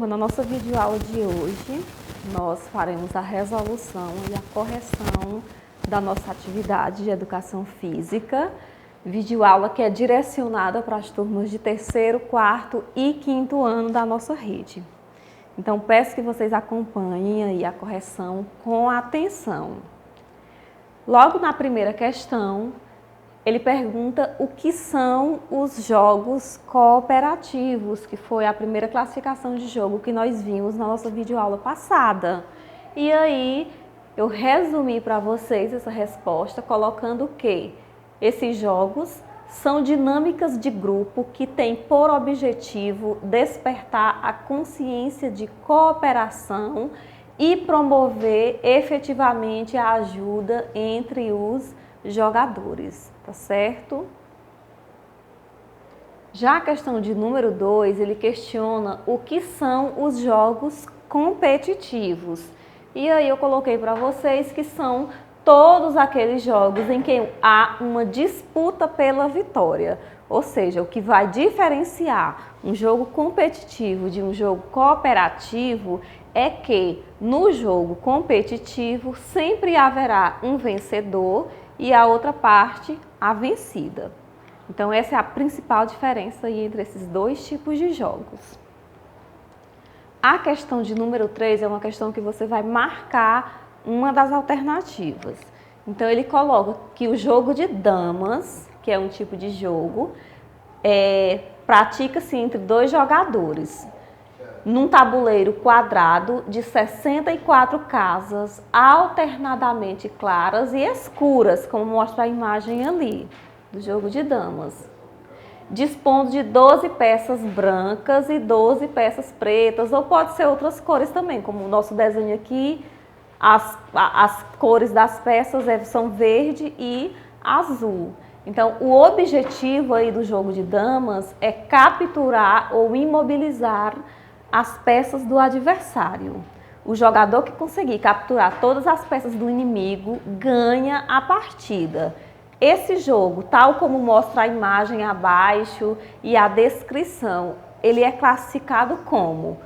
turma, na nossa videoaula de hoje, nós faremos a resolução e a correção da nossa atividade de educação física, videoaula que é direcionada para as turmas de terceiro, quarto e quinto ano da nossa rede. Então, peço que vocês acompanhem aí a correção com atenção. Logo na primeira questão, ele pergunta o que são os jogos cooperativos, que foi a primeira classificação de jogo que nós vimos na nossa videoaula passada. E aí, eu resumi para vocês essa resposta colocando que esses jogos são dinâmicas de grupo que têm por objetivo despertar a consciência de cooperação e promover efetivamente a ajuda entre os jogadores, tá certo? Já a questão de número 2, ele questiona o que são os jogos competitivos. E aí eu coloquei para vocês que são todos aqueles jogos em que há uma disputa pela vitória. Ou seja, o que vai diferenciar um jogo competitivo de um jogo cooperativo é que no jogo competitivo sempre haverá um vencedor e a outra parte a vencida. Então essa é a principal diferença aí entre esses dois tipos de jogos. A questão de número 3 é uma questão que você vai marcar uma das alternativas. Então ele coloca que o jogo de damas, que é um tipo de jogo, pratica-se entre dois jogadores, num tabuleiro quadrado de 64 casas alternadamente claras e escuras, como mostra a imagem ali do jogo de damas, dispondo de 12 peças brancas e 12 peças pretas, ou pode ser outras cores também, como o nosso desenho aqui, as cores das peças são verde e azul. Então, o objetivo aí do jogo de damas é capturar ou imobilizar as peças do adversário. O jogador que conseguir capturar todas as peças do inimigo ganha a partida. Esse jogo, tal como mostra a imagem abaixo e a descrição, ele é classificado como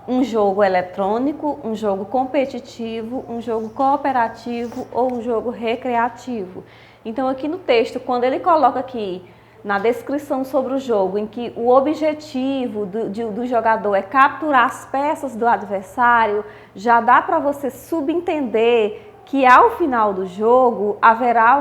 um jogo eletrônico, um jogo competitivo, um jogo cooperativo ou um jogo recreativo. Então aqui no texto, quando ele coloca aqui na descrição sobre o jogo, em que o objetivo do jogador é capturar as peças do adversário, já dá para você subentender que ao final do jogo haverá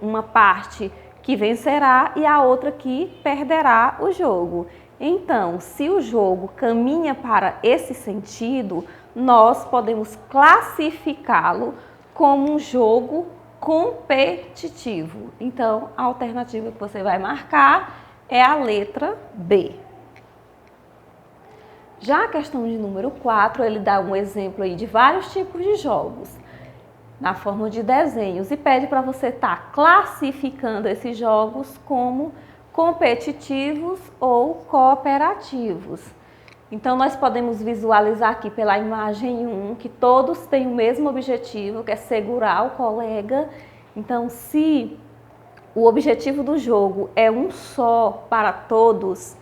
uma parte que vencerá e a outra que perderá o jogo. Então, se o jogo caminha para esse sentido, nós podemos classificá-lo como um jogo competitivo. Então, a alternativa que você vai marcar é a letra B. Já a questão de número 4, ele dá um exemplo aí de vários tipos de jogos na forma de desenhos e pede para você estar classificando esses jogos como competitivos ou cooperativos. Então, nós podemos visualizar aqui pela imagem 1 que todos têm o mesmo objetivo, que é segurar o colega. Então, se o objetivo do jogo é um só para todos,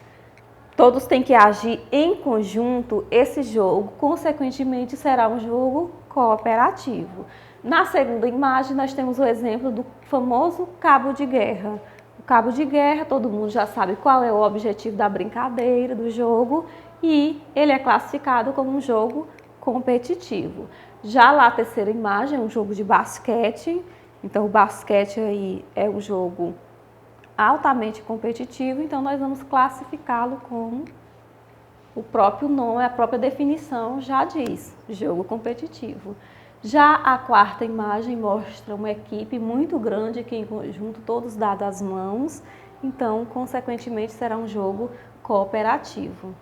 todos têm que agir em conjunto, esse jogo, consequentemente, será um jogo cooperativo. Na segunda imagem, nós temos o exemplo do famoso cabo de guerra. O cabo de guerra, todo mundo já sabe qual é o objetivo da brincadeira, do jogo, e ele é classificado como um jogo competitivo. Já lá a terceira imagem é um jogo de basquete. Então, o basquete aí é um jogo altamente competitivo, então nós vamos classificá-lo como o próprio nome, a própria definição já diz, jogo competitivo. Já a quarta imagem mostra uma equipe muito grande que em conjunto todos dados as mãos, então consequentemente será um jogo cooperativo.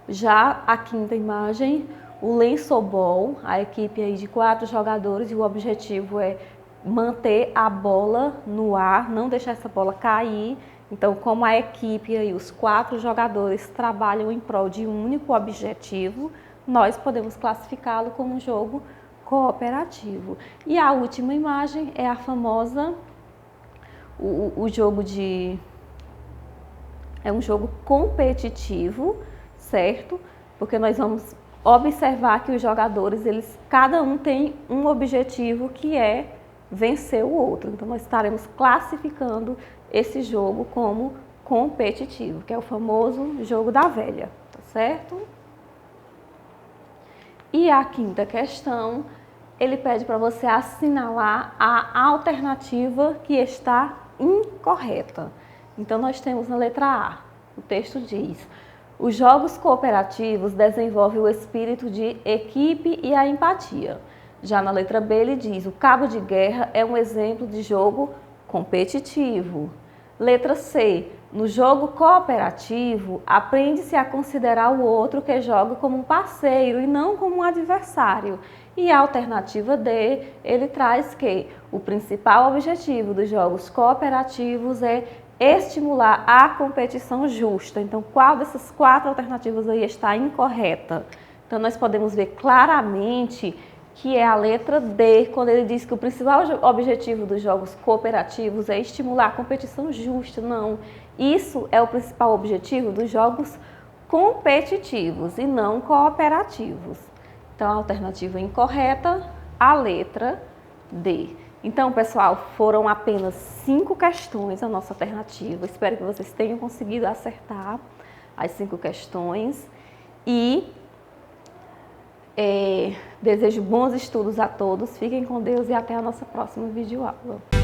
Já a quinta imagem, o lençobol, a equipe aí de 4 jogadores e o objetivo é manter a bola no ar, não deixar essa bola cair. Então, como a equipe e os 4 jogadores trabalham em prol de um único objetivo, nós podemos classificá-lo como um jogo cooperativo. E a última imagem é a famosa, é um jogo competitivo, certo? porque nós vamos observar que os jogadores, cada um tem um objetivo que é vencer o outro. Então nós estaremos classificando esse jogo como competitivo, que é o famoso jogo da velha, tá certo? E a quinta questão, ele pede para você assinalar a alternativa que está incorreta. Então nós temos na letra A, o texto diz: os jogos cooperativos desenvolvem o espírito de equipe e a empatia. Já na letra B ele diz: o cabo de guerra é um exemplo de jogo competitivo. Letra C: no jogo cooperativo, aprende-se a considerar o outro que joga como um parceiro e não como um adversário. E a alternativa D, ele traz que o principal objetivo dos jogos cooperativos é estimular a competição justa. Então, qual dessas 4 alternativas aí está incorreta? Então, nós podemos ver claramente que é a letra D, quando ele diz que o principal objetivo dos jogos cooperativos é estimular a competição justa. Não, isso é o principal objetivo dos jogos competitivos e não cooperativos. Então, a alternativa incorreta, a letra D. Então, pessoal, foram apenas 5 questões a nossa alternativa. Espero que vocês tenham conseguido acertar as 5 questões e desejo bons estudos a todos. Fiquem com Deus e até a nossa próxima videoaula.